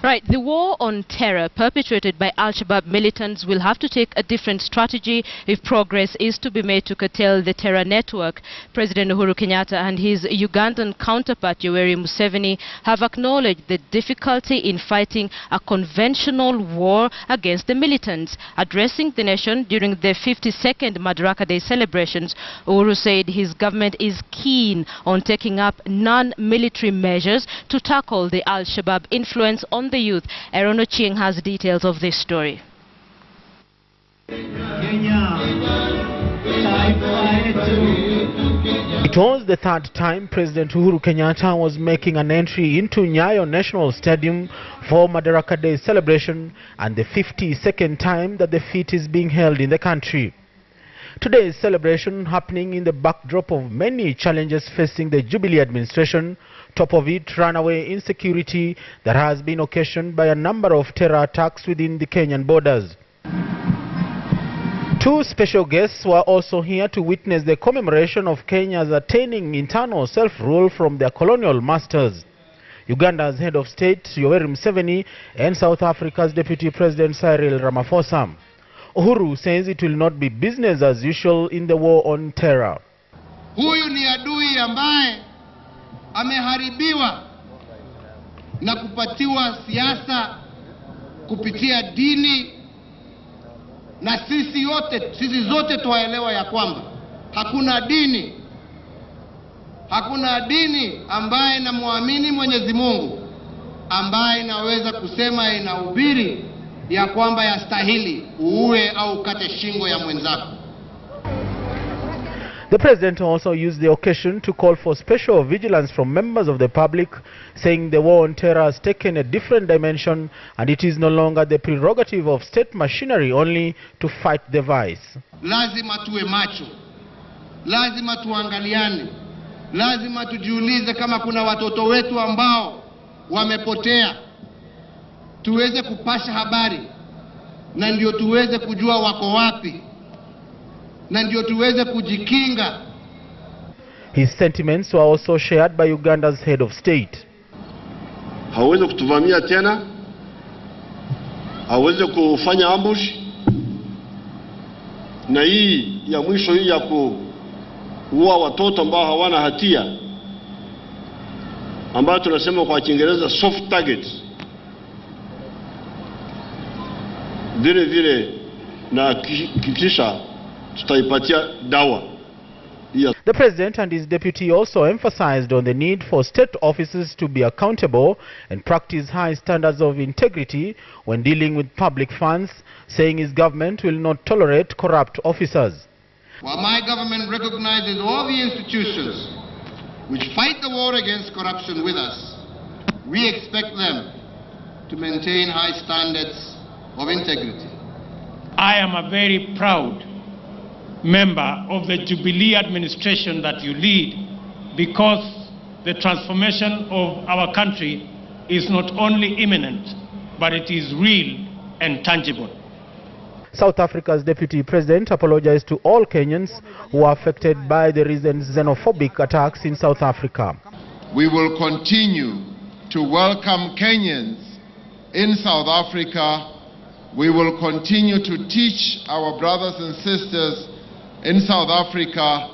Right, the war on terror perpetrated by Al-Shabaab militants will have to take a different strategy if progress is to be made to curtail the terror network. President Uhuru Kenyatta and his Ugandan counterpart Yoweri Museveni have acknowledged the difficulty in fighting a conventional war against the militants. Addressing the nation during the 52nd Madaraka Day celebrations, Uhuru said his government is keen on taking up non-military measures to tackle the Al-Shabaab influence on the youth. Ochieng has details of this story. It was the third time President Uhuru Kenyatta was making an entry into Nyayo National Stadium for Madaraka Day celebration, and the 52nd time that the feat is being held in the country. Today's celebration happening in the backdrop of many challenges facing the Jubilee administration, top of it runaway insecurity that has been occasioned by a number of terror attacks within the Kenyan borders. Two special guests were also here to witness the commemoration of Kenya's attaining internal self-rule from their colonial masters. Uganda's head of state, Yoweri Museveni, and South Africa's Deputy President Cyril Ramaphosa. Uhuru says it will not be business as usual in the war on terror. Huyu ni adui ambaye ameharibiwa na kupatiwa siasa kupitia dini, na sisi zote tuwaelewa ya kwamba hakuna dini ambaye inamuamini Mwenyezi Mungu ambaye inaweza kusema inahubiri ya kwamba yastahili uue au ukate shingo ya mwenzako. The president also used the occasion to call for special vigilance from members of the public, saying the war on terror has taken a different dimension and it is no longer the prerogative of state machinery only to fight the vice. Lazima tuwe macho, lazima tuangaliane, lazima tujiulize kama kuna watoto wetu ambao wamepotea, tuweze kupasha habari na ndio tuweze kujua wako wapi, na ndio tuweze kujikinga. His sentiments were also shared by Uganda's head of state. Hawezi kutuvamia tena, hawezi kufanya ambush, na hii ya mwisho hii ya kuua watoto ambao hawana hatia, ambao tunasema kwa Kiingereza soft targets, vile na kisha tutaipatia dawa. The president and his deputy also emphasized on the need for state offices to be accountable and practice high standards of integrity when dealing with public funds, saying his government will not tolerate corrupt officers. While my government recognizes all the institutions which fight the war against corruption with us, we expect them to maintain high standards of integrity. I am a very proud member of the Jubilee administration that you lead, because the transformation of our country is not only imminent, but it is real and tangible. South Africa's deputy president apologized to all Kenyans who are affected by the recent xenophobic attacks in South Africa. We will continue to welcome Kenyans in South Africa. We will continue to teach our brothers and sisters in South Africa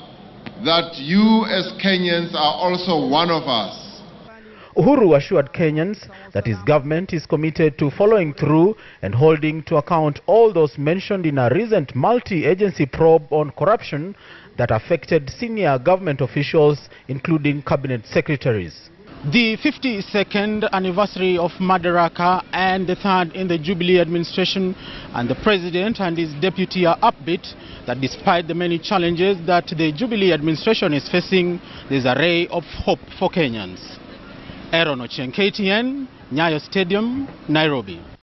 that you as Kenyans are also one of us. Uhuru assured Kenyans that his government is committed to following through and holding to account all those mentioned in a recent multi-agency probe on corruption that affected senior government officials, including cabinet secretaries. The 52nd anniversary of Madaraka and the third in the Jubilee administration, and the president and his deputy are upbeat that despite the many challenges that the Jubilee administration is facing, there's a ray of hope for Kenyans. Ochieng, KTN, Nyayo Stadium, Nairobi.